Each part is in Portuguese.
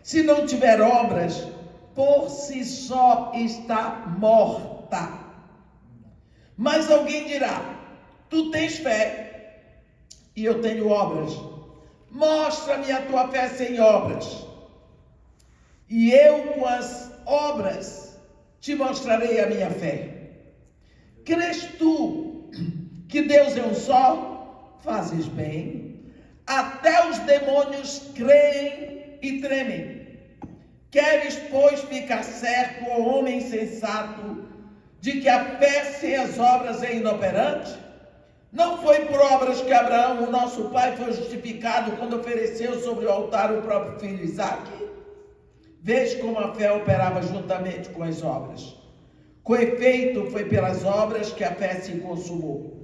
Se não tiver obras, por si só está morta. Mas alguém dirá: tu tens fé e eu tenho obras. Mostra-me a tua fé sem obras, e eu com as obras te mostrarei a minha fé. Crês tu que Deus é um só? Fazes bem. Até os demônios creem e tremem. Queres, pois, ficar certo, ó homem sensato, de que a fé sem as obras é inoperante? Não foi por obras que Abraão, o nosso pai, foi justificado quando ofereceu sobre o altar o próprio filho Isaque? Vês como a fé operava juntamente com as obras. Com efeito, foi pelas obras que a fé se consumou.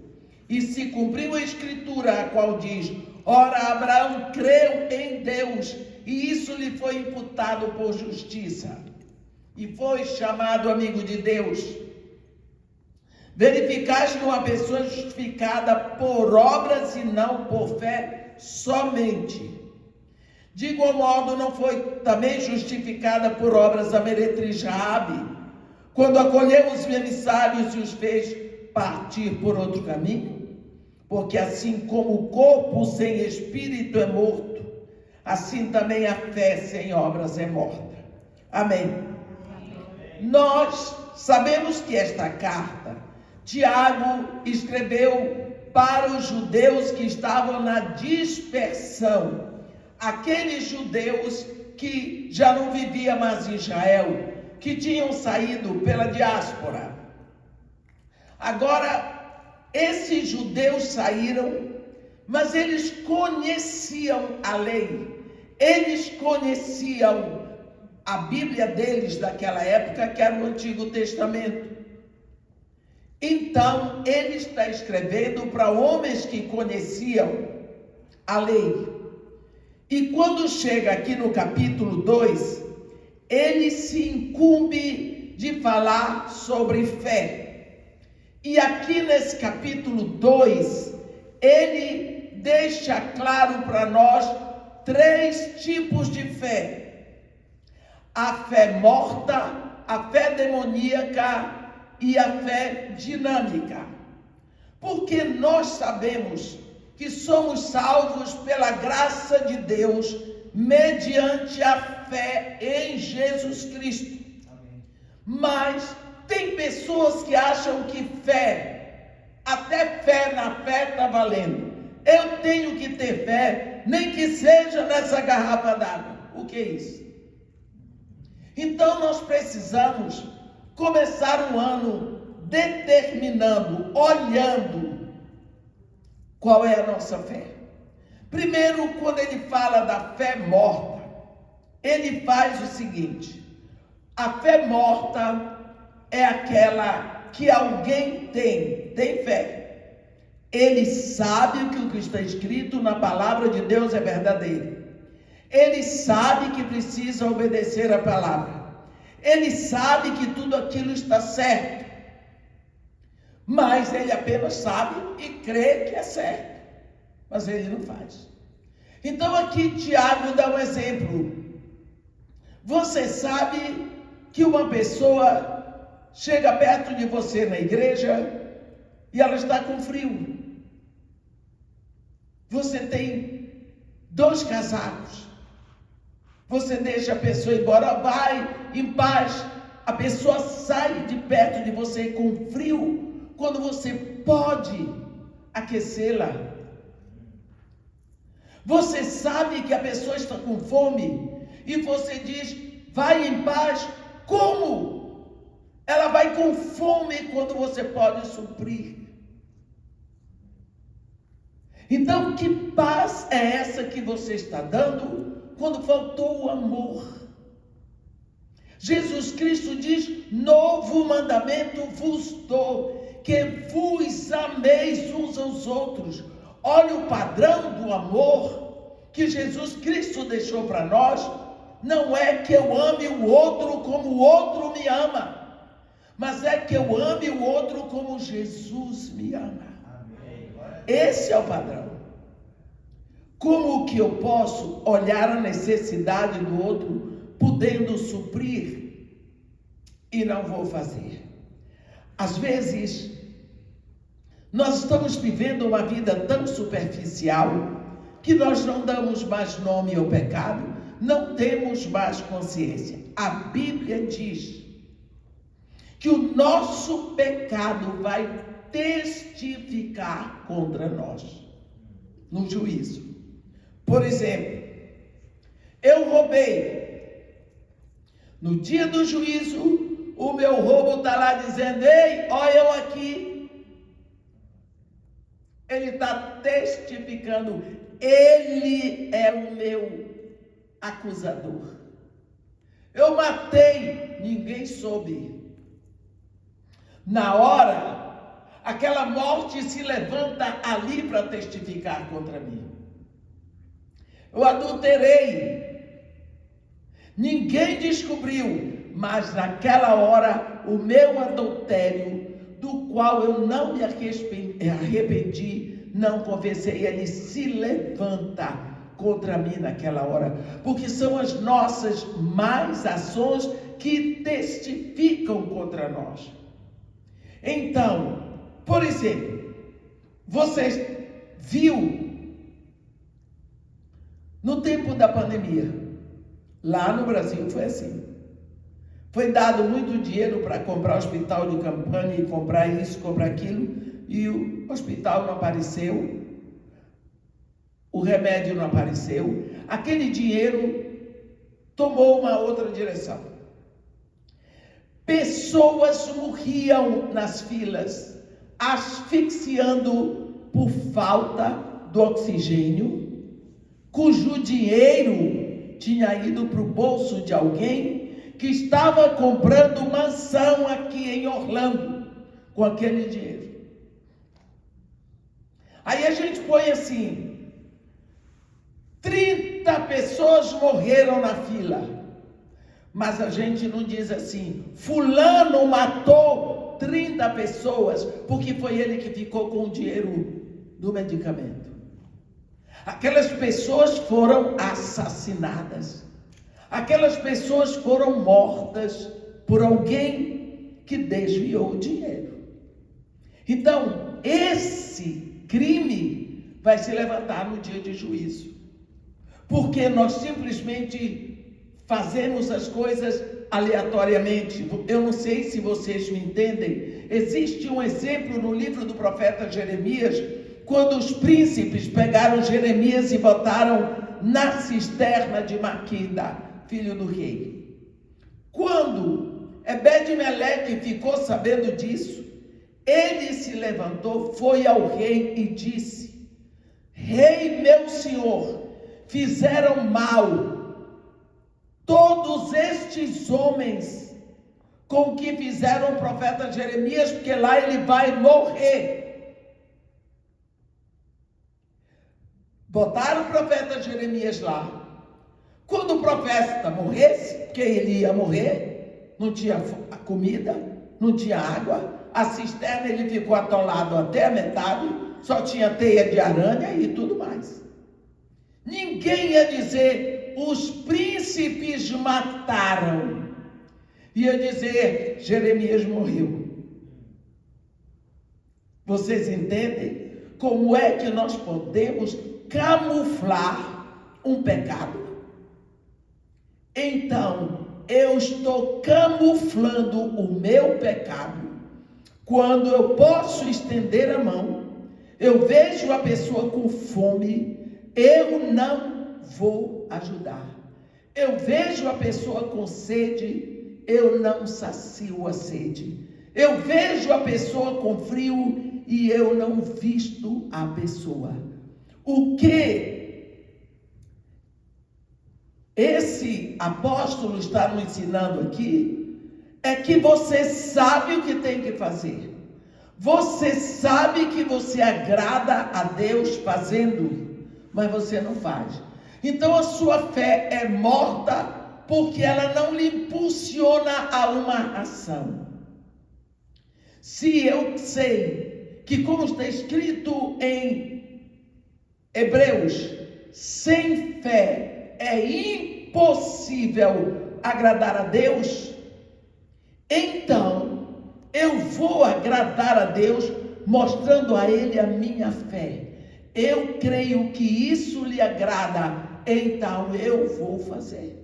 E se cumpriu a escritura, a qual diz: ora, Abraão creu em Deus, e isso lhe foi imputado por justiça, e foi chamado amigo de Deus. Verificaste uma pessoa justificada por obras e não por fé somente. De igual modo, não foi também justificada por obras a meretriz Raabe, quando acolheu os emissários e os fez partir por outro caminho? Porque assim como o corpo sem espírito é morto, assim também a fé sem obras é morta. Amém. Nós sabemos que esta carta, Tiago escreveu para os judeus que estavam na dispersão, aqueles judeus que já não viviam mais em Israel, que tinham saído pela diáspora. Agora, esses judeus saíram, mas eles conheciam a lei, eles conheciam a Bíblia deles daquela época, que era o Antigo Testamento. Então, ele está escrevendo para homens que conheciam a lei. E quando chega aqui no capítulo 2, ele se incumbe de falar sobre fé. E aqui nesse capítulo 2, ele deixa claro para nós 3 tipos de fé: a fé morta, a fé demoníaca e a fé dinâmica. Porque nós sabemos que somos salvos pela graça de Deus mediante a fé em Jesus Cristo. Amém. Mas tem pessoas que acham que fé, até fé na fé está valendo. Eu tenho que ter fé, nem que seja nessa garrafa d'água. O que é isso? Então nós precisamos começar um ano determinando, olhando qual é a nossa fé. Primeiro, quando ele fala da fé morta, ele faz o seguinte: a fé morta é aquela que alguém tem fé. Ele sabe que o que está escrito na palavra de Deus é verdadeiro. Ele sabe que precisa obedecer a palavra. Ele sabe que tudo aquilo está certo. Mas ele apenas sabe e crê que é certo. Mas ele não faz. Então aqui Tiago dá um exemplo. Você sabe que uma pessoa chega perto de você na igreja e ela está com frio. Você tem 2 casacos. Você deixa a pessoa embora, vai em paz. A pessoa sai de perto de você com frio, quando você pode aquecê-la. Você sabe que a pessoa está com fome e você diz: vai em paz. Como? Ela vai com fome quando você pode suprir. Então, que paz é essa que você está dando quando faltou o amor? Jesus Cristo diz: novo mandamento vos dou, que vos ameis uns aos outros. Olha o padrão do amor que Jesus Cristo deixou para nós. Não é que eu ame o outro como o outro me ama, mas é que eu ame o outro como Jesus me ama. Amém. Esse é o padrão. Como que eu posso olhar a necessidade do outro, podendo suprir, e não vou fazer? Às vezes, nós estamos vivendo uma vida tão superficial que nós não damos mais nome ao pecado, não temos mais consciência. A Bíblia diz que o nosso pecado vai testificar contra nós no juízo. Por exemplo, eu roubei. No dia do juízo, o meu roubo está lá dizendo: ei, olha eu aqui. Ele está testificando. Ele é o meu acusador. Eu matei, ninguém soube. Na hora, aquela morte se levanta ali para testificar contra mim. Eu adulterei, ninguém descobriu, mas naquela hora o meu adultério, do qual eu não me arrependi, não confessei, ele se levanta contra mim naquela hora, porque são as nossas más ações que testificam contra nós. Então, por exemplo, você viu no tempo da pandemia, lá no Brasil foi assim. Foi dado muito dinheiro para comprar hospital de campanha e comprar isso, comprar aquilo, e o hospital não apareceu, o remédio não apareceu, aquele dinheiro tomou uma outra direção. Pessoas morriam nas filas, asfixiando por falta do oxigênio, cujo dinheiro tinha ido para o bolso de alguém que estava comprando mansão aqui em Orlando com aquele dinheiro. Aí a gente põe assim: 30 pessoas morreram na fila, mas a gente não diz assim: fulano matou 30 pessoas porque foi ele que ficou com o dinheiro do medicamento. Aquelas pessoas foram assassinadas. Aquelas pessoas foram mortas por alguém que desviou o dinheiro. Então, esse crime vai se levantar no dia de juízo. Porque nós simplesmente fazemos as coisas aleatoriamente. Eu não sei se vocês me entendem. Existe um exemplo no livro do profeta Jeremias, quando os príncipes pegaram Jeremias e botaram na cisterna de Maquida, filho do rei. Quando Ebed-Meleque ficou sabendo disso, ele se levantou, foi ao rei e disse: rei meu senhor, fizeram mal todos estes homens com que fizeram o profeta Jeremias, porque lá ele vai morrer. Botaram o profeta Jeremias lá. Quando o profeta morresse, porque ele ia morrer, não tinha comida, não tinha água, a cisterna ele ficou atolado até a metade, só tinha teia de aranha e tudo mais. Ninguém ia dizer: os príncipes mataram. Ia dizer: Jeremias morreu. Vocês entendem como é que nós podemos camuflar um pecado? Então, eu estou camuflando o meu pecado quando eu posso estender a mão, eu vejo a pessoa com fome, eu não vou ajudar. Eu vejo a pessoa com sede, eu não sacio a sede. Eu vejo a pessoa com frio e eu não visto a pessoa. O que esse apóstolo está nos ensinando aqui é que você sabe o que tem que fazer. Você sabe que você agrada a Deus fazendo, mas você não faz. Então a sua fé é morta porque ela não lhe impulsiona a uma ação. Se eu sei que, como está escrito em Hebreus sem fé é impossível agradar a Deus, então eu vou agradar a Deus mostrando a Ele a minha fé. Eu creio que isso lhe agrada, então eu vou fazer.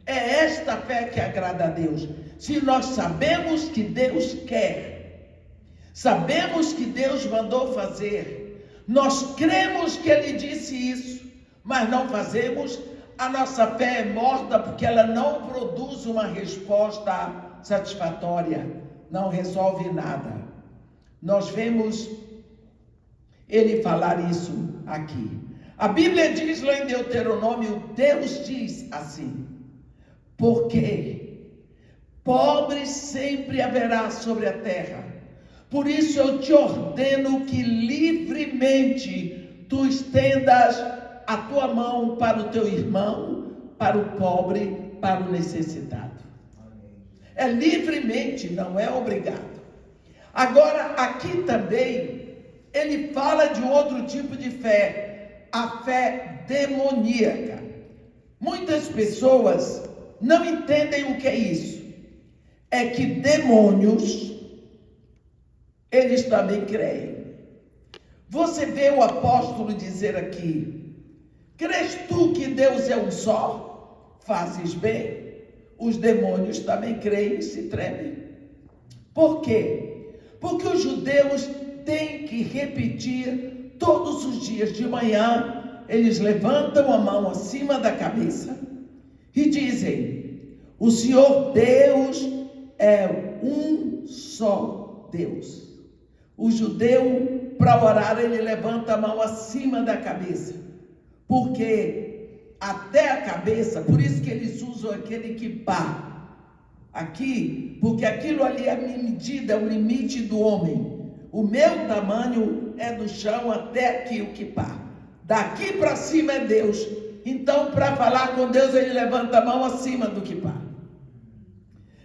É esta fé que agrada a Deus. Se nós sabemos que Deus quer, sabemos que Deus mandou fazer, nós cremos que Ele disse isso, mas não fazemos, a nossa fé é morta porque ela não produz uma resposta satisfatória, não resolve nada. Nós vemos Ele falar isso aqui. A Bíblia diz lá em Deuteronômio, Deus diz assim: porque pobre sempre haverá sobre a terra, por isso eu te ordeno que livremente tu estendas a tua mão para o teu irmão, para o pobre, para o necessitado. É livremente, não é obrigado. Agora, aqui também, ele fala de outro tipo de fé, a fé demoníaca. Muitas pessoas não entendem o que é isso. É que demônios, eles também creem. Você vê o apóstolo dizer aqui: crês tu que Deus é um só? Fazes bem. Os demônios também creem e se tremem. Por quê? Porque os judeus têm que repetir todos os dias de manhã, eles levantam a mão acima da cabeça e dizem: o Senhor Deus é um só Deus. O judeu, para orar, ele levanta a mão acima da cabeça, porque até a cabeça, por isso que eles usam aquele kippá aqui, porque aquilo ali é a medida, é o limite do homem. O meu tamanho é do chão até aqui o kippá. Daqui para cima é Deus. Então, para falar com Deus, ele levanta a mão acima do kippá.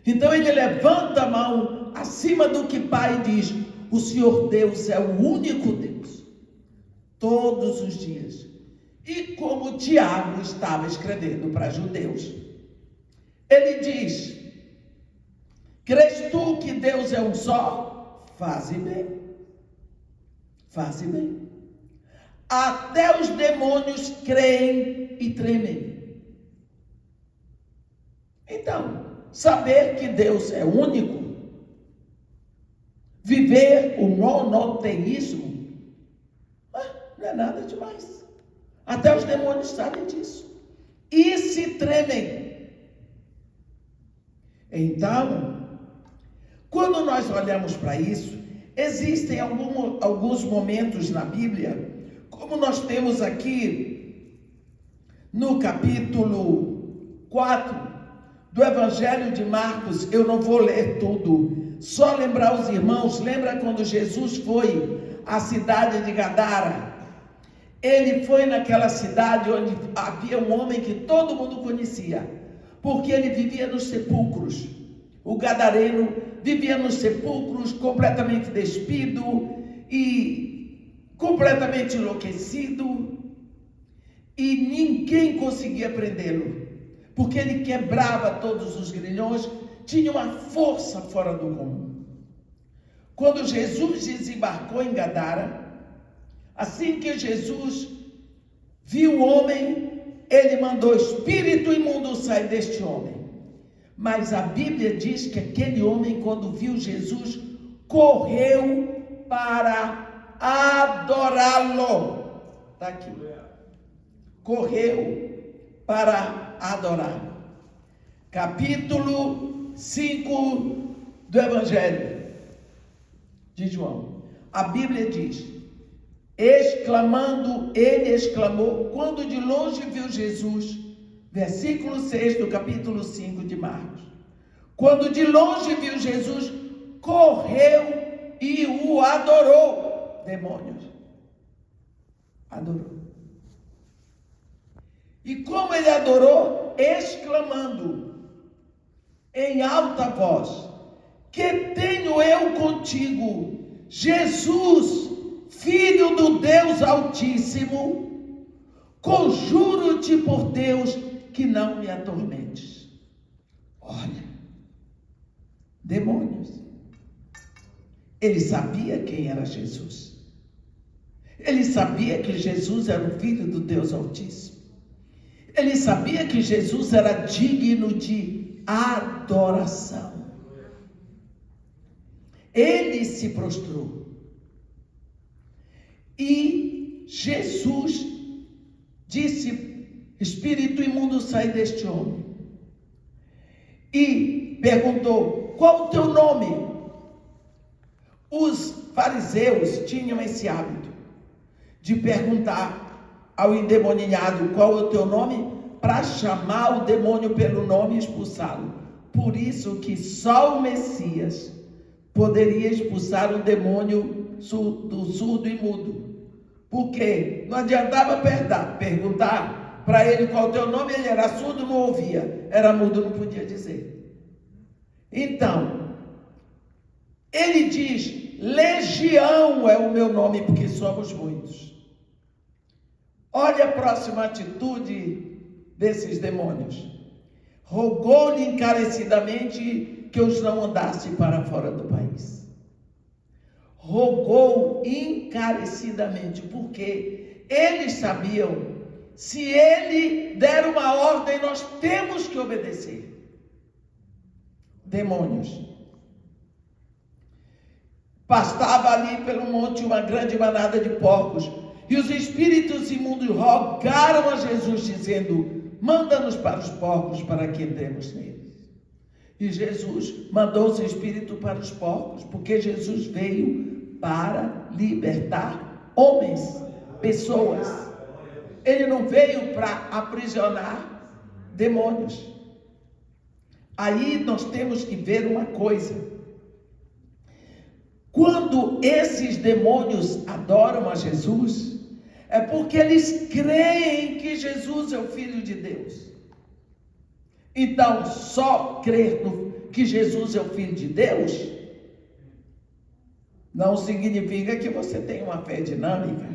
Então, ele levanta a mão acima do kippá e diz: o Senhor Deus é o único Deus. Todos os dias. E como Tiago estava escrevendo para judeus, ele diz: crês tu que Deus é um só? Faze bem. Faze bem. Até os demônios creem e tremem. Então, saber que Deus é único, viver o monoteísmo, não é nada demais. Até os demônios sabem disso e se tremem. Então, quando nós olhamos para isso, existem alguns momentos na Bíblia, como nós temos aqui no capítulo 4 do Evangelho de Marcos. Eu não vou ler tudo, só lembrar os irmãos. Lembra quando Jesus foi à cidade de Gadara? Ele foi naquela cidade onde havia um homem que todo mundo conhecia, porque ele vivia nos sepulcros. O gadareno vivia nos sepulcros, completamente despido e completamente enlouquecido, e ninguém conseguia prendê-lo, porque ele quebrava todos os grilhões, tinha uma força fora do comum. Quando Jesus desembarcou em Gadara, assim que Jesus viu o homem, ele mandou espírito imundo sair deste homem. Mas a Bíblia diz que aquele homem, quando viu Jesus, correu para adorá-lo. Está aqui. Correu para adorar. Capítulo 5 do Evangelho de João. A Bíblia diz: ele exclamou, quando de longe viu Jesus. Versículo 6 do capítulo 5 de Marcos. Quando de longe viu Jesus, correu e o adorou. Demônios. Adorou. E como ele adorou? Exclamando em alta voz: que tenho eu contigo, Jesus, Filho do Deus Altíssimo? conjuro-te por Deus que não me atormentes. Olha, demônios. Ele sabia quem era Jesus. Ele sabia que Jesus era o Filho do Deus Altíssimo. Ele sabia que Jesus era digno de adoração. Ele se prostrou. E Jesus disse: espírito imundo, sai deste homem. E perguntou: qual o teu nome? Os fariseus tinham esse hábito de perguntar ao endemoniado: qual é o teu nome? Para chamar o demônio pelo nome e expulsá-lo. Por isso que só o Messias poderia expulsar o demônio do surdo e mudo. Porque não adiantava perguntar para ele qual o teu nome, ele era surdo, não ouvia. Era mudo, não podia dizer. Então, ele diz: legião é o meu nome, porque somos muitos. Olha a próxima atitude desses demônios. Rogou-lhe encarecidamente que os não mandasse para fora do país. Rogou encarecidamente, porque eles sabiam, se ele der uma ordem, nós temos que obedecer. Demônios. Pastava ali pelo monte uma grande manada de porcos, e os espíritos imundos rogaram a Jesus, dizendo: manda-nos para os porcos, para que entremos neles. E Jesus mandou o seu espírito para os porcos, porque Jesus veio para libertar homens, pessoas. Ele não veio para aprisionar demônios. Aí nós temos que ver uma coisa. Quando esses demônios adoram a Jesus, é porque eles creem que Jesus é o Filho de Deus. Então, só crer que Jesus é o Filho de Deus não significa que você tem uma fé dinâmica.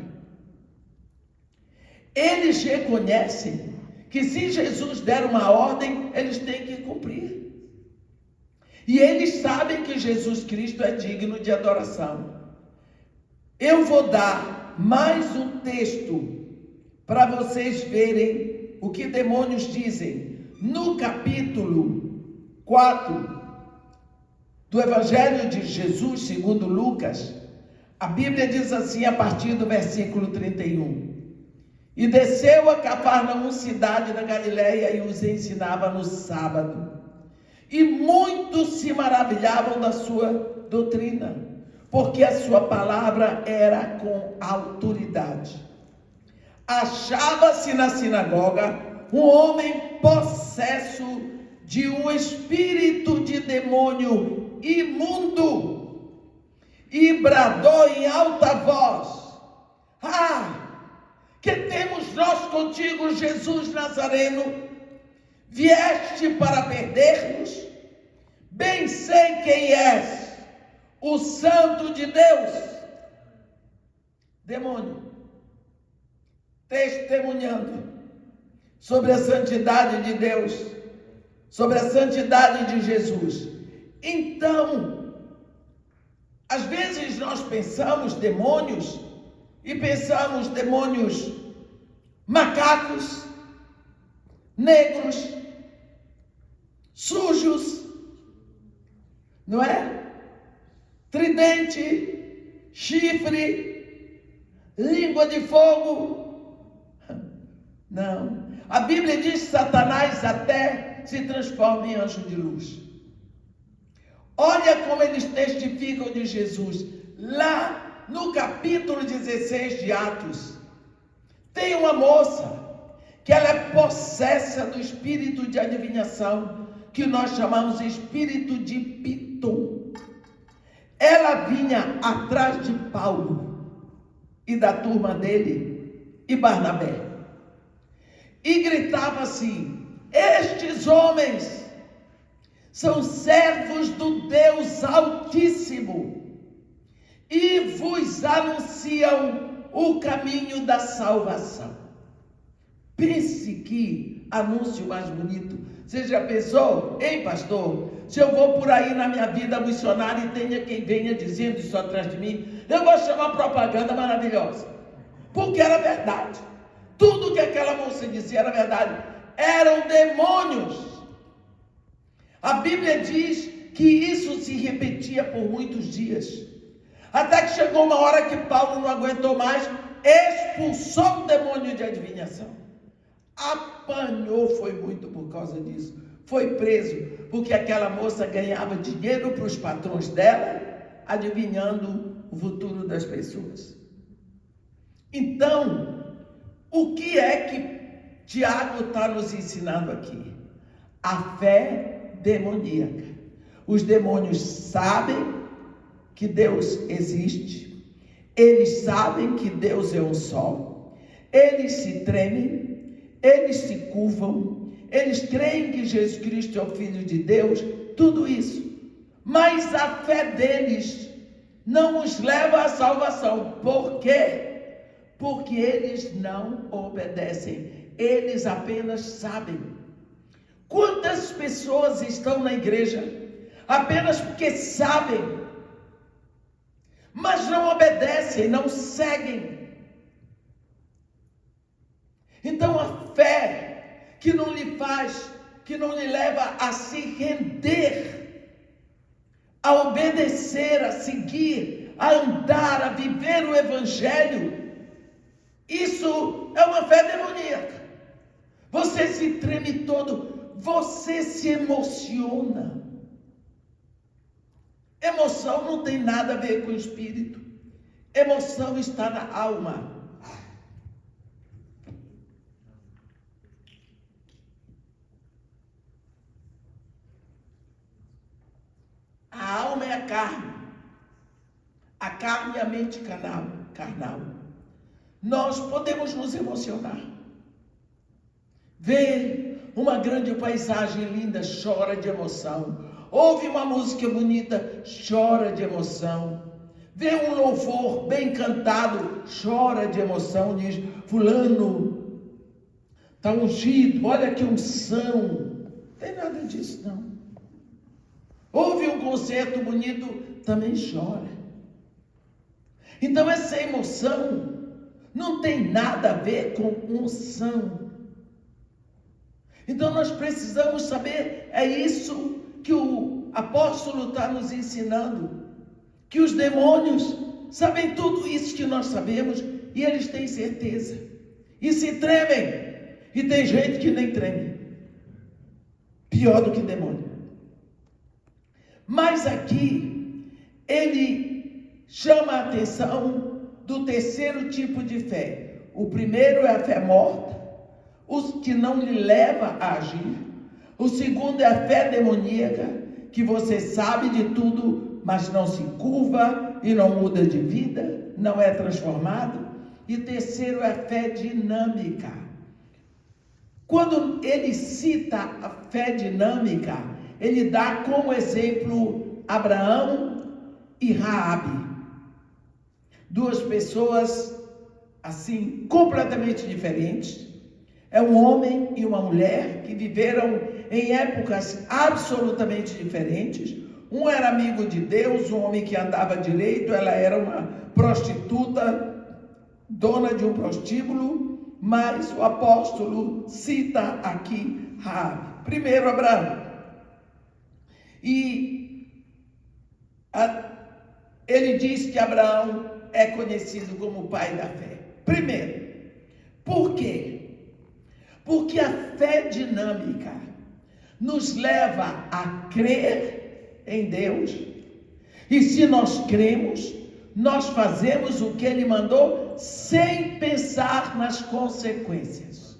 Eles reconhecem que se Jesus der uma ordem, eles têm que cumprir. E eles sabem que Jesus Cristo é digno de adoração. Eu vou dar mais um texto para vocês verem o que demônios dizem. No capítulo 4 do Evangelho de Jesus, segundo Lucas, a Bíblia diz assim, a partir do versículo 31. E desceu a Cafarnaum, cidade da Galileia, e os ensinava no sábado. E muitos se maravilhavam da sua doutrina, porque a sua palavra era com autoridade. Achava-se na sinagoga um homem possesso de um espírito de demônio imundo, e bradou em alta voz: que temos nós contigo, Jesus Nazareno? Vieste para perder-nos? Bem sei quem és, o Santo de Deus. Demônio, testemunhando sobre a santidade de Deus, sobre a santidade de Jesus. Então, às vezes nós pensamos demônios, e pensamos demônios macacos, negros, sujos, não é? Tridente, chifre, língua de fogo. Não. A Bíblia diz que Satanás até se transforma em anjo de luz. Olha como eles testificam de Jesus. Lá no capítulo 16 de Atos, tem uma moça que ela é possessa do espírito de adivinhação, que nós chamamos de espírito de Pitum. Ela vinha atrás de Paulo e da turma dele e Barnabé, e gritava assim: estes homens são servos do Deus Altíssimo e vos anunciam o caminho da salvação. Pense que anúncio mais bonito. Você já pensou, hein, pastor? Se eu vou por aí na minha vida missionária e tenha quem venha dizendo isso atrás de mim, eu vou chamar propaganda maravilhosa. Porque era verdade. Tudo que aquela moça dizia era verdade. Eram demônios. A Bíblia diz que isso se repetia por muitos dias. Até que chegou uma hora que Paulo não aguentou mais, expulsou o demônio de adivinhação. Apanhou, foi muito por causa disso. Foi preso, porque aquela moça ganhava dinheiro para os patrões dela, adivinhando o futuro das pessoas. Então, o que é que Tiago está nos ensinando aqui? A fé demoníaca. Os demônios sabem que Deus existe, eles sabem que Deus é um só, eles se tremem, eles se curvam, eles creem que Jesus Cristo é o Filho de Deus, tudo isso. Mas a fé deles não os leva à salvação. Por quê? Porque eles não obedecem, eles apenas sabem. Quantas pessoas estão na igreja apenas porque sabem, mas não obedecem, não seguem? Então a fé que não lhe faz, que não lhe leva a se render, a obedecer, a seguir, a andar, a viver o Evangelho, isso é uma fé demoníaca. Você se treme todo, você se emociona. Emoção não tem nada a ver com o espírito. Emoção está na alma. A alma é a carne. A carne é a mente carnal. Nós podemos nos emocionar. Ver uma grande paisagem linda, chora de emoção. Ouve uma música bonita, chora de emoção. Vê um louvor bem cantado, chora de emoção. Diz, fulano está ungido, olha que unção. Não tem nada disso não. Ouve um concerto bonito, também chora. Então essa emoção não tem nada a ver com unção. Então nós precisamos saber, é isso que o apóstolo está nos ensinando, que os demônios sabem tudo isso que nós sabemos e eles têm certeza e se tremem, e tem gente que nem treme, pior do que demônio. Mas aqui ele chama a atenção do terceiro tipo de fé. O primeiro é a fé morta, o que não lhe leva a agir. O segundo é a fé demoníaca, que você sabe de tudo, mas não se curva e não muda de vida, não é transformado. E terceiro é a fé dinâmica. Quando ele cita a fé dinâmica, ele dá como exemplo Abraão e Raabe. Duas pessoas assim completamente diferentes. É um homem e uma mulher que viveram em épocas absolutamente diferentes. Um era amigo de Deus, um homem que andava direito, ela era uma prostituta, dona de um prostíbulo, mas o apóstolo cita aqui Raabe. Primeiro Abraão. E ele diz que Abraão é conhecido como o pai da fé. Primeiro, por quê? Porque a fé dinâmica nos leva a crer em Deus, e se nós cremos, nós fazemos o que Ele mandou sem pensar nas consequências.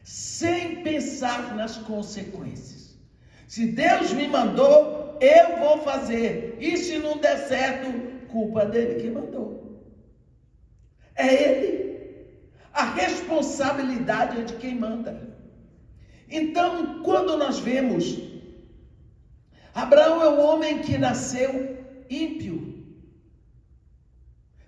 Sem pensar nas consequências. Se Deus me mandou, eu vou fazer. E se não der certo, culpa dele que mandou. É Ele. A responsabilidade é de quem manda. Então, quando nós vemos, Abraão é um homem que nasceu ímpio.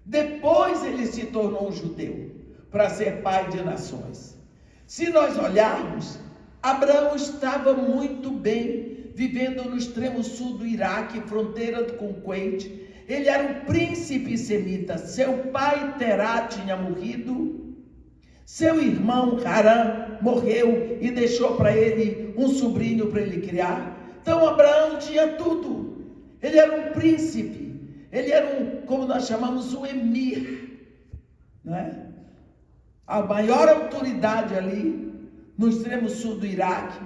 Depois ele se tornou um judeu. para ser pai de nações. Se nós olharmos, Abraão estava muito bem, vivendo no extremo sul do Iraque, fronteira com o Kuwait. Ele era um príncipe semita. Seu pai Terá tinha morrido. Seu irmão Harã morreu e deixou para ele um sobrinho para ele criar. Então Abraão tinha tudo. Ele era um príncipe. Ele era como nós chamamos, um emir. Não é? A maior autoridade ali, no extremo sul do Iraque.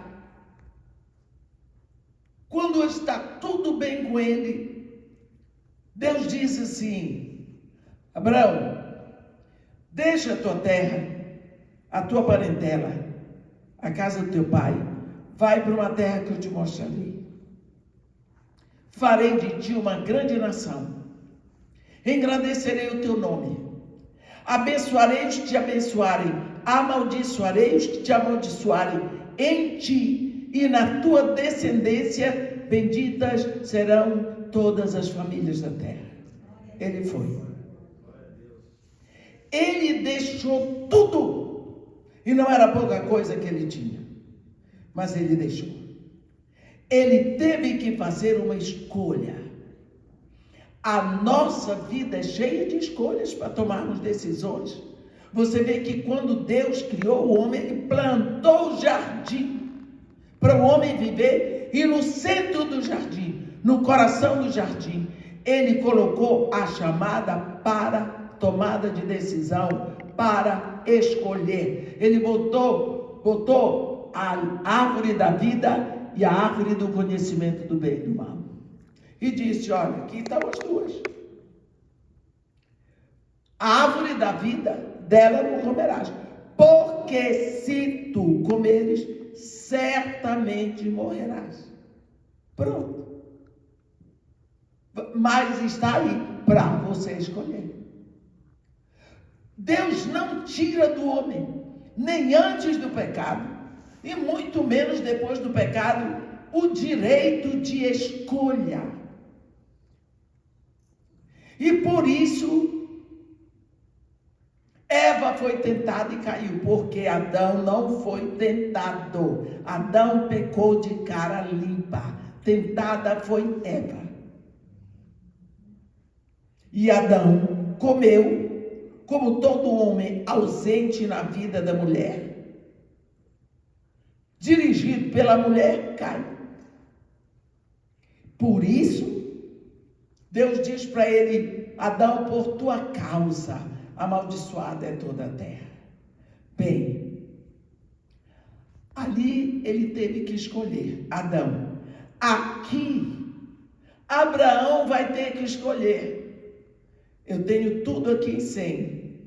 Quando está tudo bem com ele, Deus diz assim: Abraão, deixa a tua terra, a tua parentela, a casa do teu pai, vai para uma terra que eu te mostrarei. Farei de ti uma grande nação, engrandecerei o teu nome, abençoarei os que te abençoarem, amaldiçoarei os que te amaldiçoarem. Em ti e na tua descendência benditas serão todas as famílias da terra. Ele foi. Ele deixou tudo. E não era pouca coisa que ele tinha. Mas ele deixou. Ele teve que fazer uma escolha. A nossa vida é cheia de escolhas para tomarmos decisões. Você vê que quando Deus criou o homem, ele plantou o jardim para o homem viver, e no centro do jardim, no coração do jardim, ele colocou a chamada para tomada de decisão, para escolher. Ele botou a árvore da vida e a árvore do conhecimento do bem e do mal. E disse: olha, aqui estão as duas. A árvore da vida, dela não comerás, porque se tu comeres, certamente morrerás. Pronto. Mas está aí para você escolher. Deus não tira do homem, nem antes do pecado, e muito menos depois do pecado, o direito de escolha. E por isso, Eva foi tentada e caiu, porque Adão não foi tentado. Adão pecou de cara limpa. Tentada foi Eva. E Adão comeu, como todo homem ausente na vida da mulher. Dirigido pela mulher, cai. Por isso, Deus diz para ele: Adão, por tua causa, amaldiçoada é toda a terra. Bem, ali ele teve que escolher. Adão. Aqui, Abraão vai ter que escolher. Eu tenho tudo aqui em 100,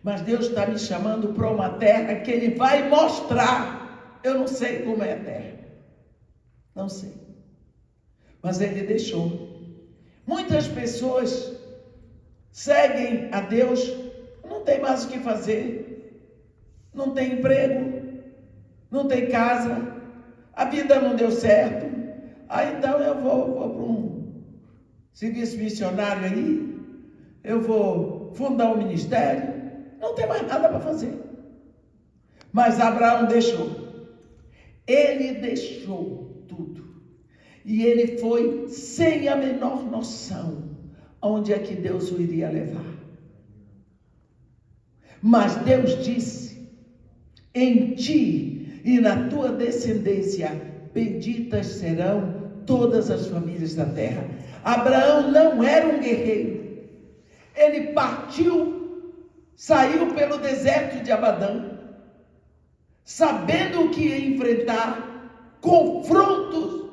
mas Deus está me chamando para uma terra que Ele vai mostrar. Eu não sei como é a terra, não sei, mas Ele deixou. Muitas pessoas seguem a Deus, não tem mais o que fazer, não tem emprego, não tem casa, a vida não deu certo. Então eu vou para um serviço missionário aí, eu vou fundar um ministério, não tem mais nada para fazer. Mas Abraão deixou. Ele deixou tudo. E ele foi sem a menor noção onde é que Deus o iria levar. Mas Deus disse: em ti e na tua descendência benditas serão todas as famílias da terra. Abraão não era um guerreiro. Ele partiu, saiu pelo deserto de Abadã, sabendo o que ia enfrentar, confrontos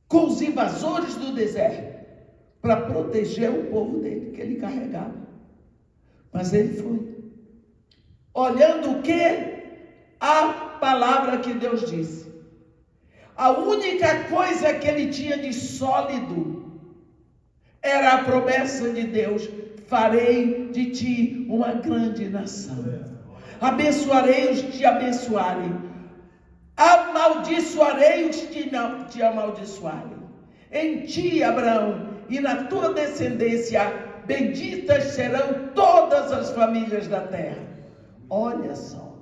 com os invasores do deserto, para proteger o povo dele, que ele carregava. Mas ele foi, olhando o que? A palavra que Deus disse. A única coisa que ele tinha de sólido era a promessa de Deus: farei de ti uma grande nação, abençoarei os que te abençoarem, amaldiçoarei os que te amaldiçoarem. Em ti, Abraão, e na tua descendência benditas serão todas as famílias da terra. Olha só,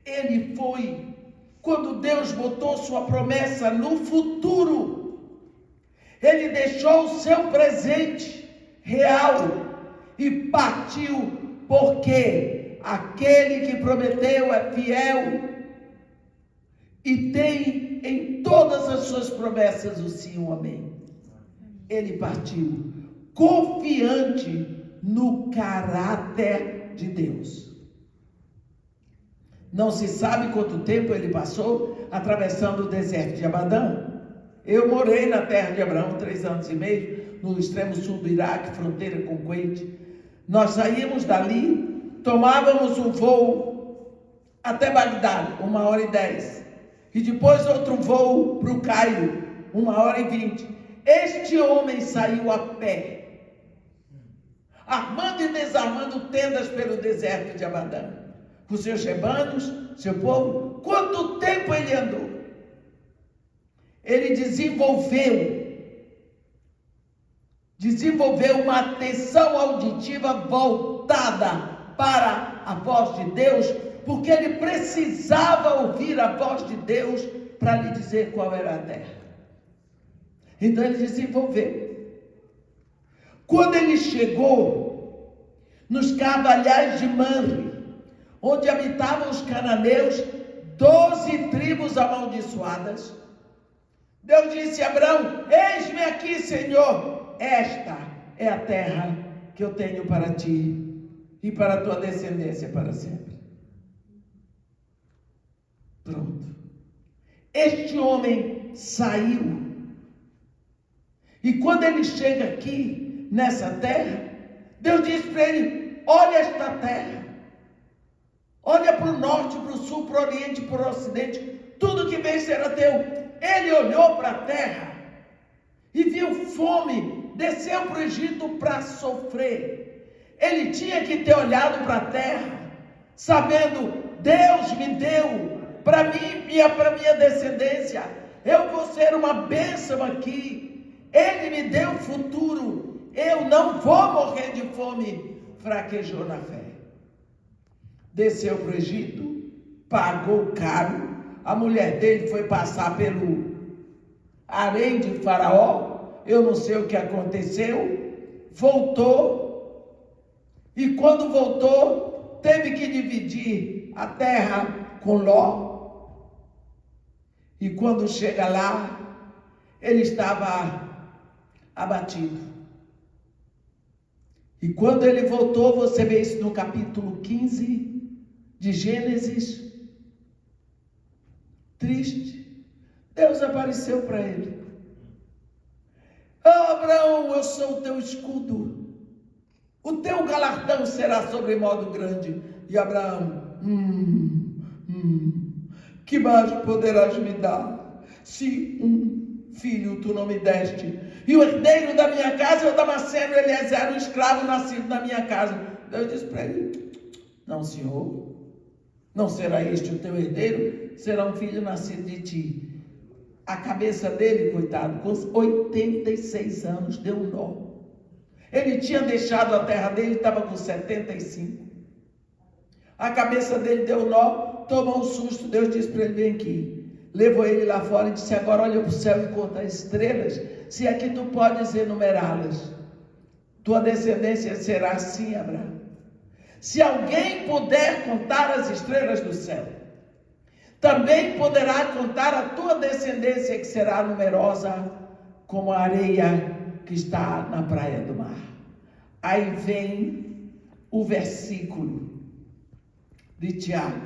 ele foi, quando Deus botou sua promessa no futuro, ele deixou o seu presente real e partiu, porque aquele que prometeu é fiel e tem em todas as suas promessas o sim e o amém. Ele partiu confiante no caráter de Deus. Não se sabe quanto tempo ele passou atravessando o deserto de Abadã. Eu morei na terra de Abraão 3 anos e meio, no extremo sul do Iraque, fronteira com o Kuwait. Nós saímos dali, tomávamos um voo até Bagdá, 1h10. E depois outro voo para o Cairo, 1h20. Este homem saiu a pé, armando e desarmando tendas pelo deserto de Abadã, com seus rebanhos, seu povo. Quanto tempo ele andou? Ele desenvolveu uma atenção auditiva voltada para a voz de Deus, porque ele precisava ouvir a voz de Deus para lhe dizer qual era a terra. Então ele desenvolveu. Quando ele chegou nos carvalhais de Mamre, onde habitavam os cananeus, 12 tribos amaldiçoadas, Deus disse a Abraão: eis-me aqui, Senhor, esta é a terra que eu tenho para ti e para a tua descendência para sempre. Pronto. Este homem saiu. E quando ele chega aqui, nessa terra, Deus diz para ele: olha esta terra. Olha para o norte, para o sul, para o oriente, para o ocidente. Tudo que vem será teu. Ele olhou para a terra e viu fome. Desceu para o Egito para sofrer. Ele tinha que ter olhado para a terra, sabendo: Deus me deu para mim e para minha descendência. Eu vou ser uma bênção aqui. Ele me deu o futuro. Eu não vou morrer de fome. Fraquejou na fé. Desceu para o Egito, pagou caro. A mulher dele foi passar pelo harém de Faraó. Eu não sei o que aconteceu. Voltou. E quando voltou, teve que dividir a terra com Ló. E quando chega lá, ele estava abatido. E quando ele voltou, você vê isso no capítulo 15 de Gênesis. Triste. Deus apareceu para ele. Abraão, eu sou o teu escudo. O teu galardão será sobremodo grande. E Abraão, que mais poderás me dar, se um filho tu não me deste? E o herdeiro da minha casa é o Damasceno Eliezer, um escravo nascido na minha casa. Deus disse para ele: não, senhor. Não será este o teu herdeiro, será um filho nascido de ti. A cabeça dele, coitado, com 86 anos, deu um nó. Ele tinha deixado a terra dele, estava com 75. A cabeça dele deu um nó, tomou um susto. Deus disse para ele: vem aqui. Levou ele lá fora e disse: agora olha para o céu e conta as estrelas, se aqui tu podes enumerá-las. Tua descendência será assim, Abraão. Se alguém puder contar as estrelas do céu, também poderá contar a tua descendência, que será numerosa como a areia que está na praia do mar. Aí vem o versículo de Tiago,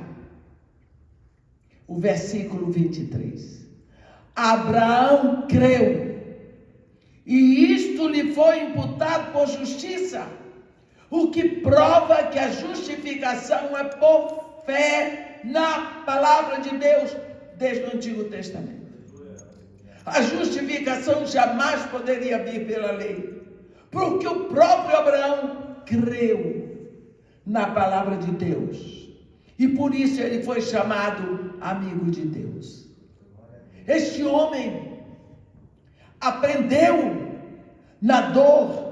o versículo 23. Abraão creu, e isto lhe foi imputado por justiça, o que prova que a justificação é por fé na palavra de Deus, desde o Antigo Testamento. A justificação jamais poderia vir pela lei, porque o próprio Abraão creu na palavra de Deus, e por isso ele foi chamado amigo de Deus. Este homem aprendeu na dor,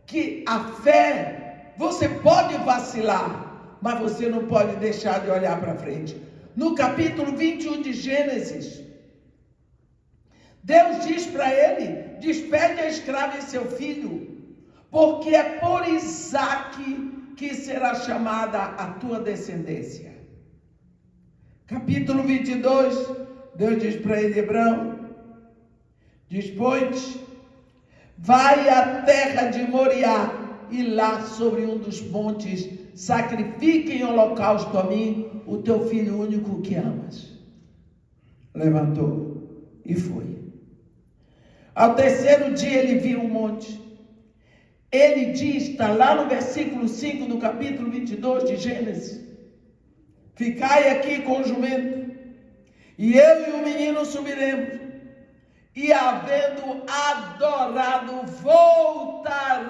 que a fé, você pode vacilar, mas você não pode deixar de olhar para frente. No capítulo 21 de Gênesis, Deus diz para ele: despede a escrava e seu filho, porque é por Isaque que será chamada a tua descendência. Capítulo 22, Deus diz para ele: Abraão, dispõe-te, vai à terra de Moriá, e lá sobre um dos montes sacrifique em holocausto a mim o teu filho único que amas. Levantou e foi. Ao terceiro dia ele viu o monte. Ele diz, está lá no versículo 5 do capítulo 22 de Gênesis: ficai aqui com o jumento, e eu e o menino subiremos, e havendo adorado, voltaremos.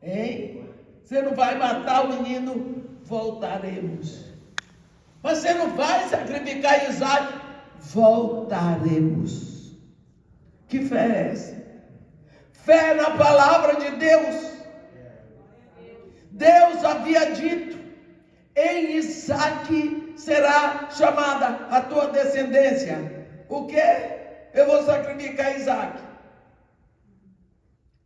Hein? Você não vai matar o menino? Voltaremos. Mas você não vai sacrificar Isaque? Voltaremos. Que fé é essa? Fé na palavra de Deus. Deus havia dito: em Isaque será chamada a tua descendência. O quê? Eu vou sacrificar Isaque.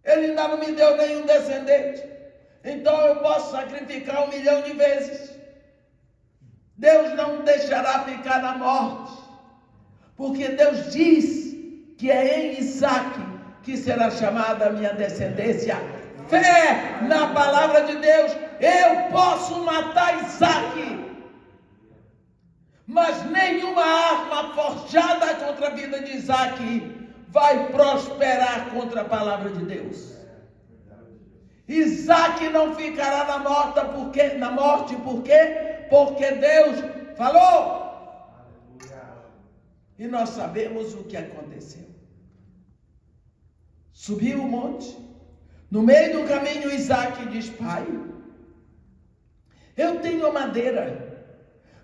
Ele ainda não me deu nenhum descendente, então eu posso sacrificar 1 milhão de vezes. Deus não deixará ficar na morte, porque Deus diz que é em Isaque que será chamada a minha descendência. Fé na palavra de Deus. Eu posso matar Isaque, mas nenhuma arma forjada contra a vida de Isaque vai prosperar contra a palavra de Deus. Isaque não ficará na morte, por quê? Porque Deus falou. E nós sabemos o que aconteceu. Subiu o monte. No meio do caminho, Isaque diz: pai, eu tenho a madeira,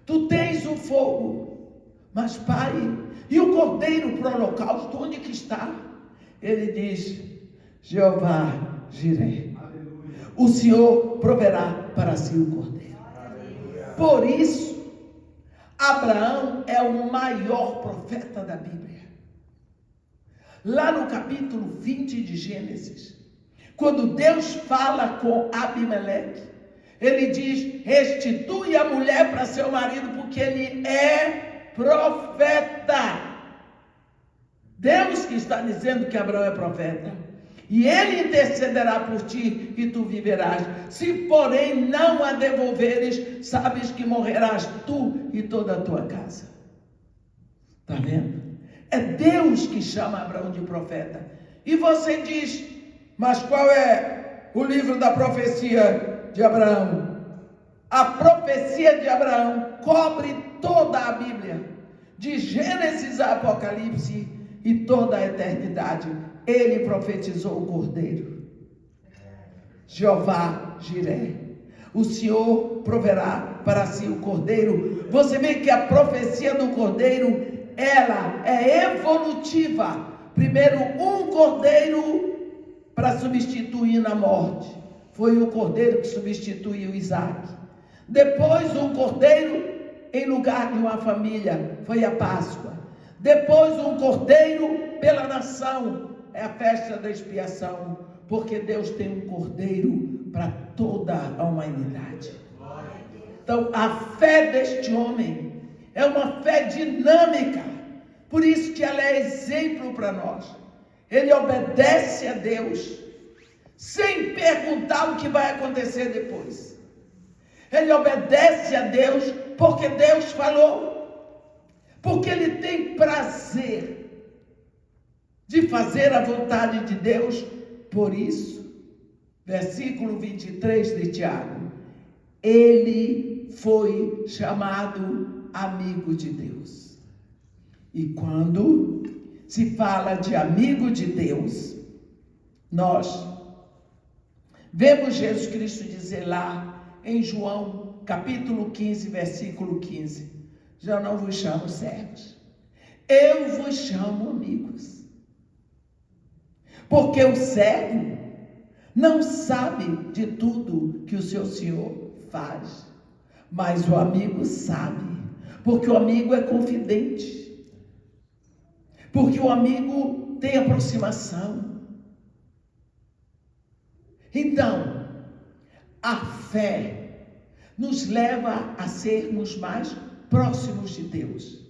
tu tens o fogo, mas pai, e o cordeiro para o holocausto, onde que está? Ele diz: Jeová Jireh, o Senhor proverá para si o cordeiro. Por isso, Abraão é o maior profeta da Bíblia. Lá no capítulo 20 de Gênesis, quando Deus fala com Abimeleque, ele diz: restitui a mulher para seu marido, porque ele é profeta. Deus que está dizendo que Abraão é profeta. E ele intercederá por ti e tu viverás. Se porém não a devolveres, sabes que morrerás tu e toda a tua casa. Está vendo? É Deus que chama Abraão de profeta. E você diz: mas qual é o livro da profecia de Abraão? A profecia de Abraão cobre toda a Bíblia, de Gênesis a Apocalipse e toda a eternidade. Ele profetizou o cordeiro. Jeová Jireh, o Senhor proverá para si o cordeiro. Você vê que a profecia do cordeiro, ela é evolutiva. Primeiro, um cordeiro para substituir na morte. Foi o cordeiro que substituiu Isaque. Depois, um cordeiro em lugar de uma família. Foi a Páscoa. Depois, um cordeiro pela nação. É a festa da expiação, porque Deus tem um cordeiro para toda a humanidade. Então, a fé deste homem é uma fé dinâmica, por isso que ela é exemplo para nós. Ele obedece a Deus, sem perguntar o que vai acontecer depois. Ele obedece a Deus, porque Deus falou, porque ele tem prazer de fazer a vontade de Deus. Por isso, versículo 23 de Tiago, ele foi chamado amigo de Deus. E quando se fala de amigo de Deus, nós vemos Jesus Cristo dizer lá em João capítulo 15, versículo 15: já não vos chamo servos, eu vos chamo amigos. Porque o servo não sabe de tudo que o seu senhor faz, mas o amigo sabe, porque o amigo é confidente, porque o amigo tem aproximação. Então, a fé nos leva a sermos mais próximos de Deus.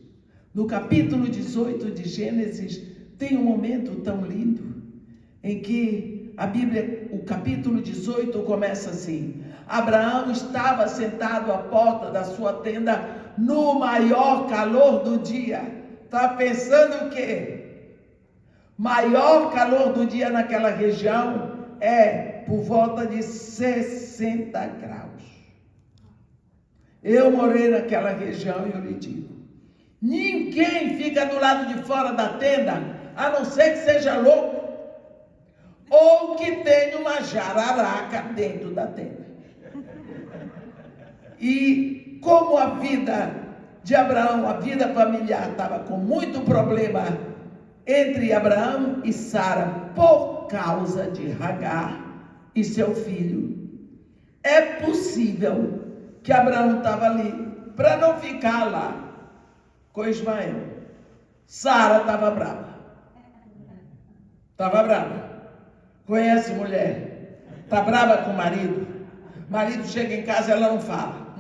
No capítulo 18 de Gênesis, tem um momento tão lindo, em que a Bíblia, o capítulo 18 começa assim: Abraão estava sentado à porta da sua tenda no maior calor do dia. Está pensando o quê? Maior calor do dia naquela região é por volta de 60 graus. Eu morei naquela região e eu lhe digo, ninguém fica do lado de fora da tenda, a não ser que seja louco, ou que tenha uma jararaca dentro da tenda. E como a vida de Abraão, a vida familiar, estava com muito problema entre Abraão e Sara, por causa de Agar e seu filho, é possível que Abraão estava ali para não ficar lá com Ismael. Sara estava brava. Estava brava. Conhece mulher? Está brava com o marido. Marido chega em casa e ela não fala.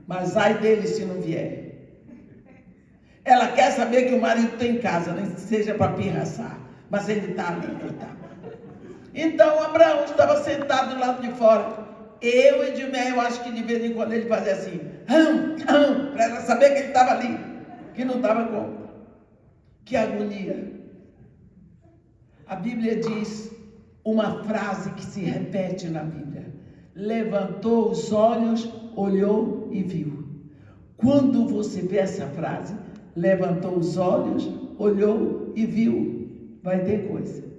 Mas ai dele se não vier. Ela quer saber que o marido está em casa, nem seja para pirraçar. Mas ele está ali, coitado. Então Abraão estava sentado do lado de fora. Eu e Edmé, eu acho que de vez em quando ele fazia assim, para ela saber que ele estava ali, que não estava com. Que agonia. A Bíblia diz uma frase que se repete na Bíblia: levantou os olhos, olhou e viu. Quando você vê essa frase, levantou os olhos, olhou e viu, vai ter coisa.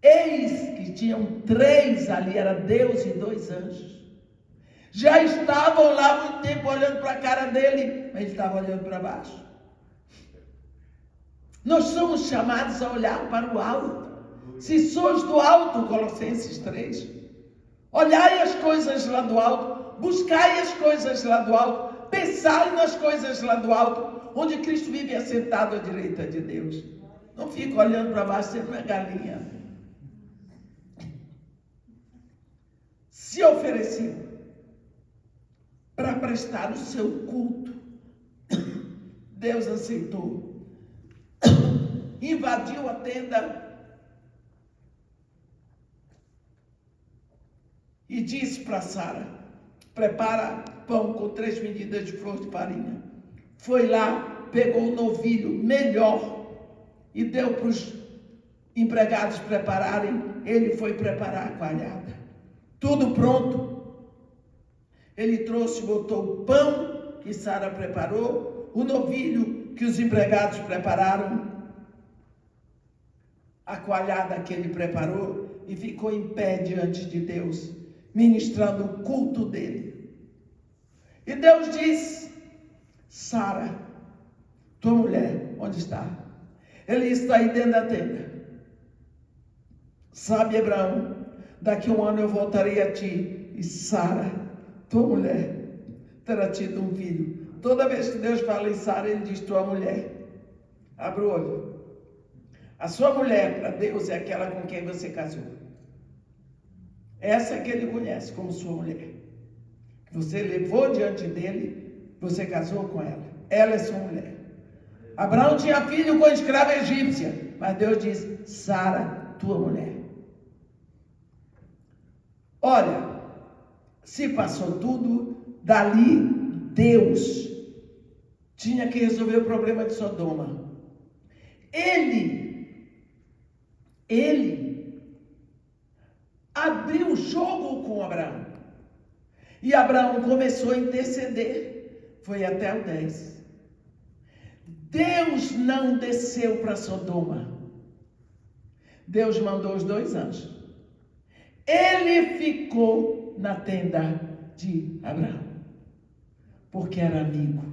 Eis que tinham 3 ali, era Deus e 2 anjos. Já estavam lá há muito tempo olhando para a cara dele, mas ele estava olhando para baixo. Nós somos chamados a olhar para o alto. Se sois do alto, Colossenses 3, olhai as coisas lá do alto, buscai as coisas lá do alto, pensai nas coisas lá do alto, onde Cristo vive assentado à direita de Deus. Não fica olhando para baixo, sendo uma galinha. Se ofereceu para prestar o seu culto. Deus aceitou. Invadiu a tenda e disse para Sara: prepara pão com 3 medidas de flor de farinha. Foi lá, pegou o novilho melhor e deu para os empregados prepararem. Ele foi preparar a coalhada. Tudo pronto. Ele trouxe, botou o pão que Sara preparou, o novilho que os empregados prepararam, a coalhada que ele preparou, e ficou em pé diante de Deus, ministrando o culto dele. E Deus disse: Sara, tua mulher, onde está? Ele está aí dentro da tenda. Sabe, Abraão, daqui a 1 ano eu voltarei a ti, e Sara, tua mulher, terá tido um filho. Toda vez que Deus fala em Sara, ele diz tua mulher. Abra o olho. A sua mulher, para Deus, é aquela com quem você casou. Essa é que ele conhece como sua mulher. Você levou diante dele, você casou com ela. Ela é sua mulher. Abraão tinha filho com escrava egípcia, mas Deus diz: Sara, tua mulher. Olha, se passou tudo, dali Deus tinha que resolver o problema de Sodoma. Ele abriu o jogo com Abraão. E Abraão começou a interceder. Foi até o 10. Deus não desceu para Sodoma. Deus mandou os 2 anjos. Ele ficou na tenda de Abraão, porque era amigo.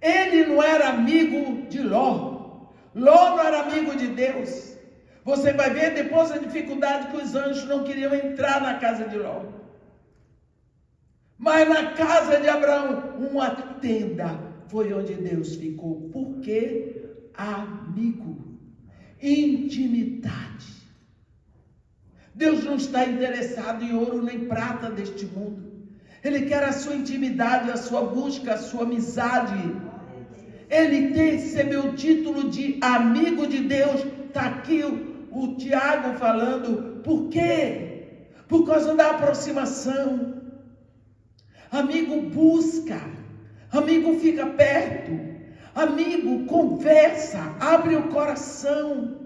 Ele não era amigo de Ló. Ló não era amigo de Deus. Você vai ver depois a dificuldade que os anjos não queriam entrar na casa de Ló. Mas na casa de Abraão, uma tenda foi onde Deus ficou. Por quê? Amigo. Intimidade. Deus não está interessado em ouro nem prata deste mundo. Ele quer a sua intimidade, a sua busca, a sua amizade. Ele recebeu o título de amigo de Deus. Está aqui o Tiago falando. Por quê? Por causa da aproximação. Amigo busca. Amigo fica perto. Amigo conversa. Abre o coração.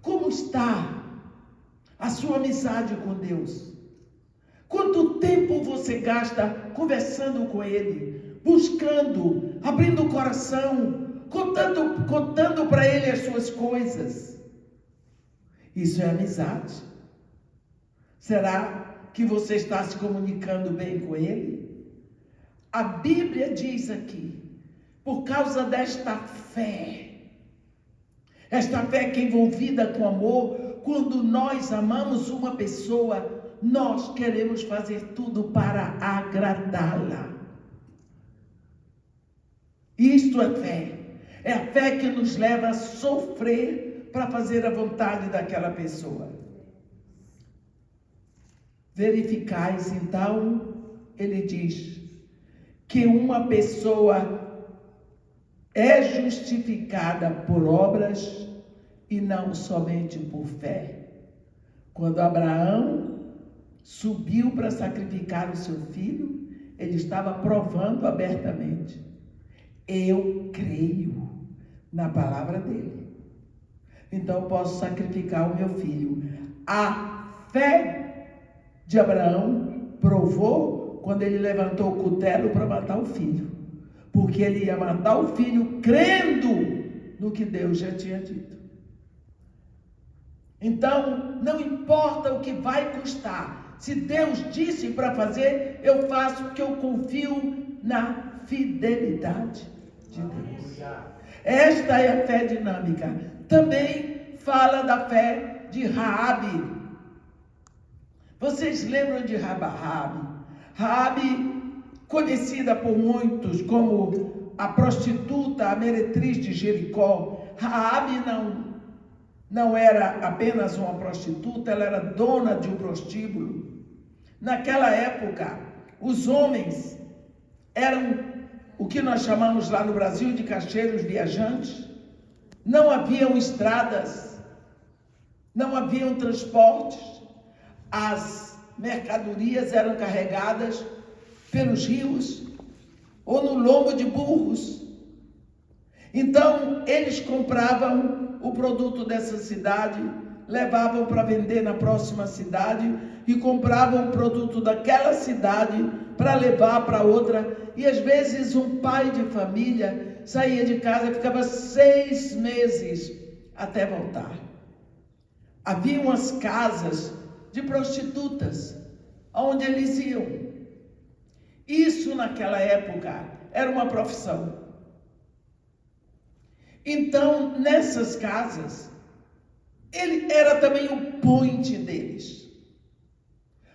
Como está a sua amizade com Deus? Quanto tempo você gasta conversando com Ele, buscando, abrindo o coração, contando para Ele as suas coisas? Isso é amizade. Será que você está se comunicando bem com Ele? A Bíblia diz aqui, por causa desta fé, esta fé que é envolvida com amor, quando nós amamos uma pessoa, nós queremos fazer tudo para agradá-la. Isto é fé. É a fé que nos leva a sofrer para fazer a vontade daquela pessoa. Verificais, então, ele diz que uma pessoa é justificada por obras e não somente por fé. Quando Abraão subiu para sacrificar o seu filho, ele estava provando abertamente: eu creio na palavra dele, então eu posso sacrificar o meu filho. A fé de Abraão provou quando ele levantou o cutelo para matar o filho, porque ele ia matar o filho crendo no que Deus já tinha dito. Então, não importa o que vai custar. Se Deus disse para fazer, eu faço, porque eu confio na fidelidade de Deus. Esta é a fé dinâmica. Também fala da fé de Raabe. Vocês lembram de Raabe? Raabe, conhecida por muitos como a prostituta, a meretriz de Jericó. Raabe não era apenas uma prostituta, ela era dona de um prostíbulo. Naquela época, os homens eram o que nós chamamos lá no Brasil de caixeiros viajantes. Não haviam estradas, não haviam transportes. As mercadorias eram carregadas pelos rios ou no lombo de burros. Então, eles compravam o produto dessa cidade, levavam para vender na próxima cidade e compravam o produto daquela cidade para levar para outra. E às vezes um pai de família saía de casa e ficava 6 meses até voltar. Havia umas casas de prostitutas onde eles iam. Isso naquela época era uma profissão. Então, nessas casas, ele era também o point deles,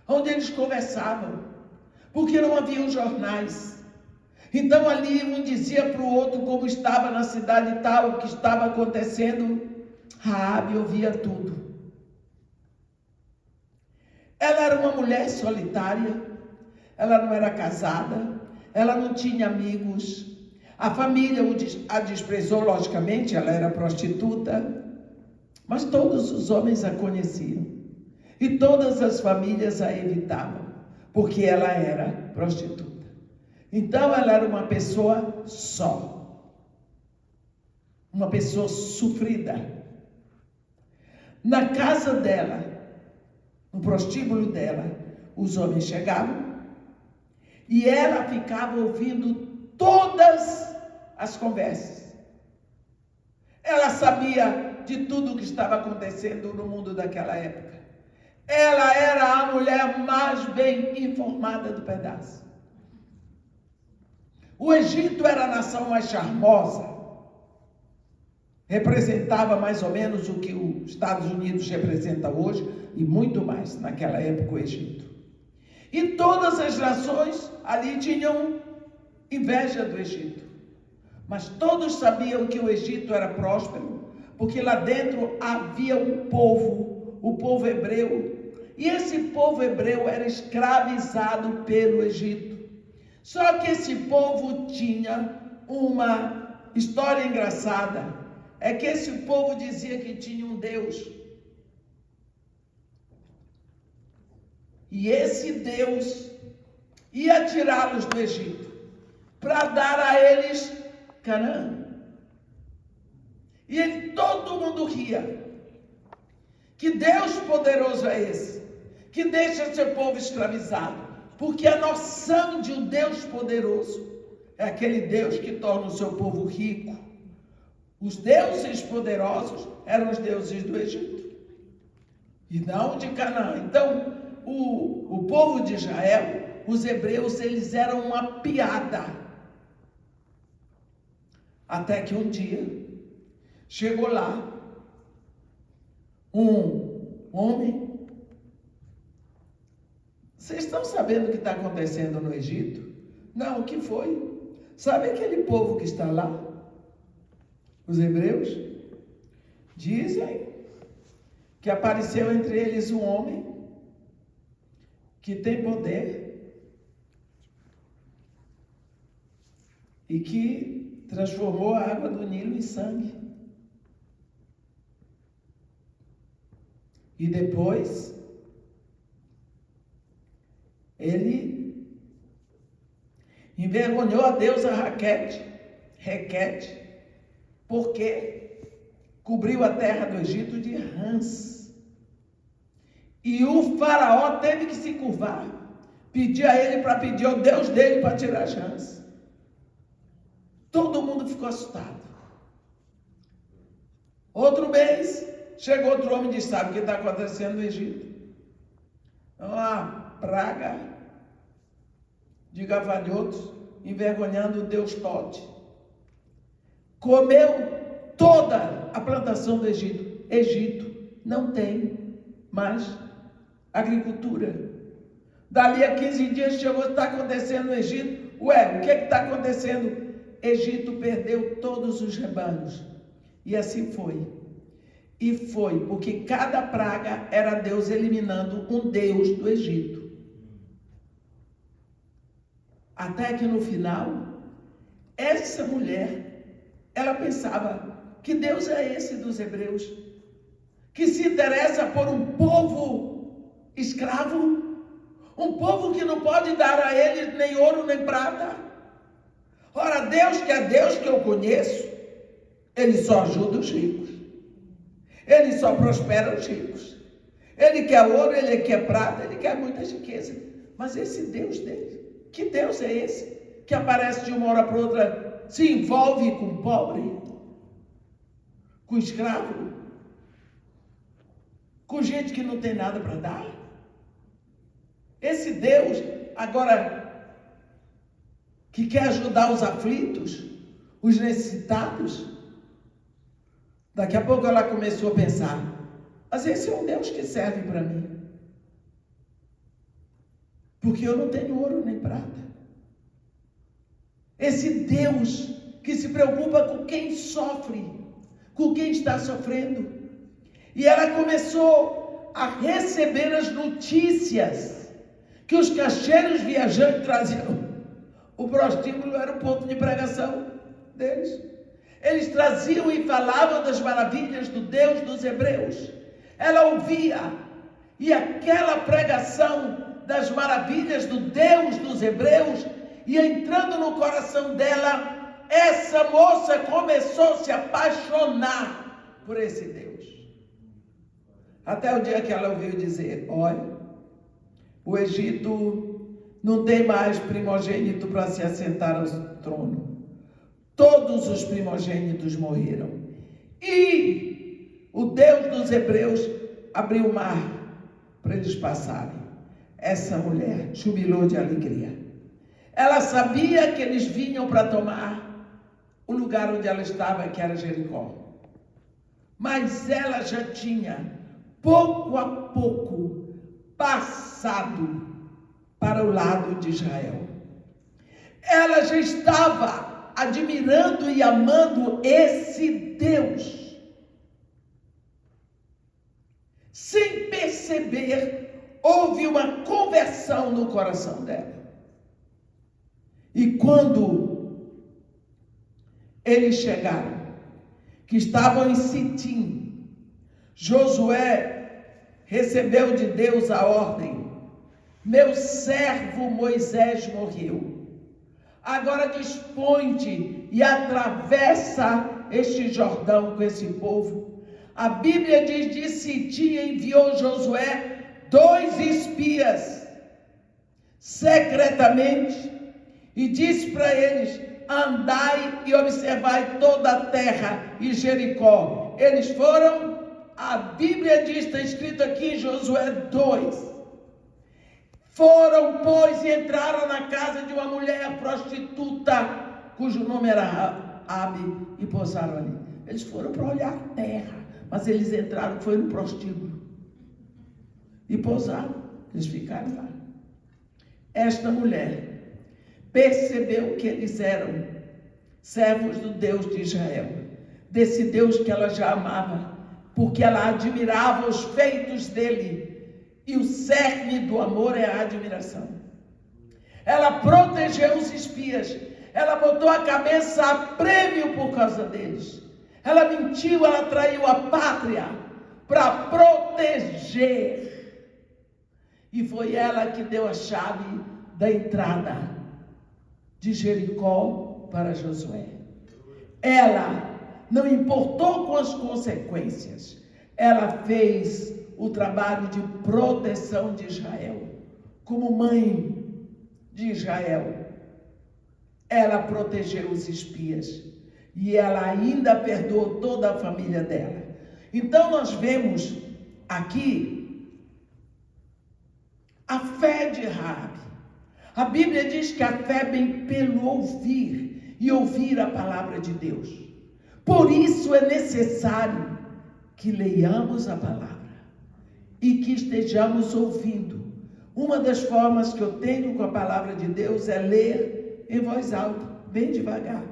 onde eles conversavam, porque não haviam jornais. Então, ali um dizia para o outro como estava na cidade tal, o que estava acontecendo. Raabe ouvia tudo. Ela era uma mulher solitária, ela não era casada, ela não tinha amigos. A família a desprezou, logicamente, ela era prostituta, mas todos os homens a conheciam. E todas as famílias a evitavam, porque ela era prostituta. Então ela era uma pessoa só, uma pessoa sofrida. Na casa dela, no prostíbulo dela, os homens chegavam e ela ficava ouvindo todas as conversas. Ela sabia de tudo o que estava acontecendo no mundo daquela época. Ela era a mulher mais bem informada do pedaço. O Egito era a nação mais charmosa. representava mais ou menos o que os Estados Unidos representa hoje e muito mais naquela época o Egito. E todas as nações ali tinham inveja do Egito. Mas todos sabiam que o Egito era próspero, porque lá dentro havia um povo, o povo hebreu. E esse povo hebreu era escravizado pelo Egito. Só que esse povo tinha uma história engraçada. É que esse povo dizia que tinha um Deus. E esse Deus ia tirá-los do Egito para dar a eles Canaã. E todo mundo ria. Que Deus poderoso é esse? Que deixa seu povo escravizado. Porque a noção de um Deus poderoso é aquele Deus que torna o seu povo rico. Os deuses poderosos eram os deuses do Egito e não de Canaã. Então, o povo de Israel, os hebreus, eles eram uma piada. Até que um dia, chegou lá um homem. Vocês estão sabendo o que está acontecendo no Egito? Não, o que foi? Sabe aquele povo que está lá? Os hebreus? Dizem que apareceu entre eles um homem que tem poder e que transformou a água do Nilo em sangue. E depois, ele envergonhou a deusa Requete, porque cobriu a terra do Egito de rãs. E o faraó teve que se curvar, pedir a ele para pedir ao Deus dele para tirar as rãs. Todo mundo ficou assustado. Outro mês, chegou outro homem e disse: sabe o que está acontecendo no Egito? Uma praga de gafanhotos envergonhando o Deus Tote. Comeu toda a plantação do Egito. Egito não tem mais agricultura. Dali a 15 dias chegou, está acontecendo no Egito. Ué, o que está acontecendo? Egito perdeu todos os rebanhos. E assim foi. E foi, porque cada praga era Deus eliminando um Deus do Egito. Até que no final, essa mulher, ela pensava: que Deus é esse dos hebreus? Que se interessa por um povo escravo? Um povo que não pode dar a eles nem ouro nem prata? Ora, Deus, que é Deus que eu conheço, Ele só ajuda os ricos. Ele só prospera os ricos. Ele quer ouro, Ele quer prata, Ele quer muitas riquezas. Mas esse Deus dele, que Deus é esse? Que aparece de uma hora para outra, se envolve com o pobre, com o escravo, com gente que não tem nada para dar. Esse Deus, agora, que quer ajudar os aflitos, os necessitados. Daqui a pouco ela começou a pensar: mas esse é um Deus que serve para mim, porque eu não tenho ouro nem prata. Esse Deus que se preocupa com quem sofre, com quem está sofrendo. E ela começou a receber as notícias que os cacheiros viajantes traziam. O prostíbulo era o ponto de pregação deles. Eles traziam e falavam das maravilhas do Deus dos hebreus. Ela ouvia, e aquela pregação das maravilhas do Deus dos hebreus ia entrando no coração dela. Essa moça começou a se apaixonar por esse Deus. Até o dia que ela ouviu dizer: olha, o Egito não tem mais primogênito para se assentar ao trono. Todos os primogênitos morreram. E o Deus dos hebreus abriu o mar para eles passarem. Essa mulher jubilou de alegria. Ela sabia que eles vinham para tomar o lugar onde ela estava, que era Jericó. mas ela já tinha, pouco a pouco, passado para o lado de Israel. Ela já estava admirando e amando esse Deus. Sem perceber, houve uma conversão no coração dela. E quando eles chegaram, que estavam em Sitim, Josué recebeu de Deus a ordem: meu servo Moisés morreu. Agora dispõe-te e atravessa este Jordão com esse povo. A Bíblia diz: de Sitim enviou Josué 2 espias secretamente e disse para eles: andai e observai toda a terra e Jericó. Eles foram, a Bíblia diz, está escrito aqui em Josué 2. Foram, pois, e entraram na casa de uma mulher prostituta, cujo nome era Raabe, e pousaram ali. Eles foram para olhar a terra, mas eles entraram, foi no prostíbulo. E pousaram, eles ficaram lá. Esta mulher percebeu que eles eram servos do Deus de Israel, desse Deus que ela já amava, porque ela admirava os feitos dele, e o cerne do amor é a admiração. Ela protegeu os espias, ela botou a cabeça a prêmio por causa deles, ela mentiu, ela traiu a pátria para proteger, e foi ela que deu a chave da entrada de Jericó para Josué. Ela não importou com as consequências, ela fez o trabalho de proteção de Israel. Como mãe de Israel, ela protegeu os espias e ela ainda perdoou toda a família dela. Então nós vemos aqui a fé de Raabe. A Bíblia diz que a fé vem pelo ouvir e ouvir a palavra de Deus. Por isso é necessário que leiamos a palavra e que estejamos ouvindo. Uma das formas que eu tenho com a palavra de Deus é ler em voz alta, bem devagar.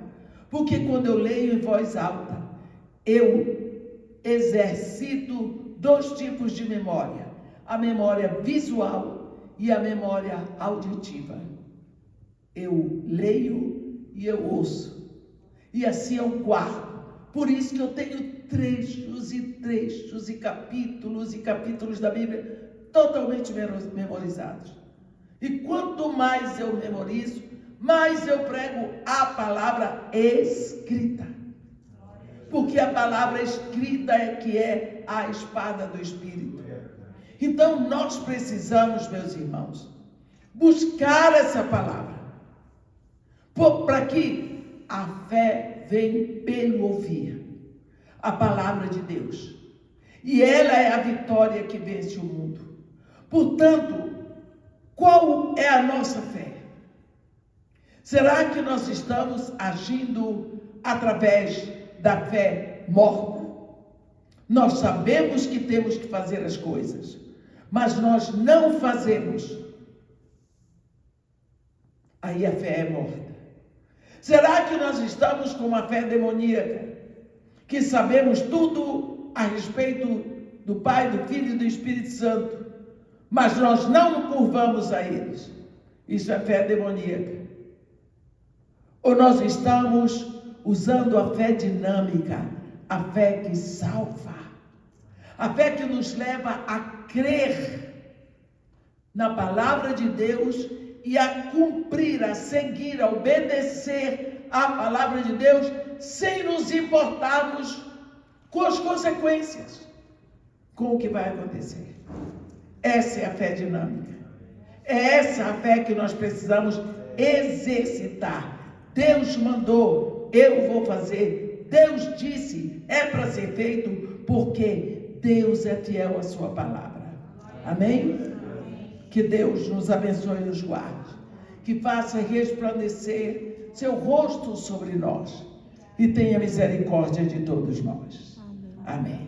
Porque quando eu leio em voz alta, eu exercito 2 tipos de memória: a memória visual e a memória auditiva. Eu leio e eu ouço, e assim eu guardo. Por isso que eu tenho trechos e trechos e capítulos da Bíblia totalmente memorizados. E quanto mais eu memorizo, mais eu prego a palavra escrita. Porque a palavra escrita é que é a espada do Espírito. Então nós precisamos, meus irmãos, buscar essa palavra, para que a fé vem pelo ouvir a palavra de Deus, e ela é a vitória que vence o mundo. Portanto, qual é a nossa fé? Será que nós estamos agindo através da fé morna? Nós sabemos que temos que fazer as coisas, mas nós não fazemos. Aí a fé é morta. Será que nós estamos com uma fé demoníaca, que sabemos tudo a respeito do Pai, do Filho e do Espírito Santo, mas nós não curvamos a eles? Isso é fé demoníaca. Ou nós estamos usando a fé dinâmica, a fé que salva, a fé que nos leva a crer na palavra de Deus e a cumprir, a seguir, a obedecer a palavra de Deus, sem nos importarmos com as consequências, com o que vai acontecer. Essa é a fé dinâmica. É essa a fé que nós precisamos exercitar. Deus mandou, eu vou fazer. Deus disse, é para ser feito, porque Deus é fiel à sua palavra. Amém? Que Deus nos abençoe e nos guarde, que faça resplandecer seu rosto sobre nós e tenha misericórdia de todos nós. Amém.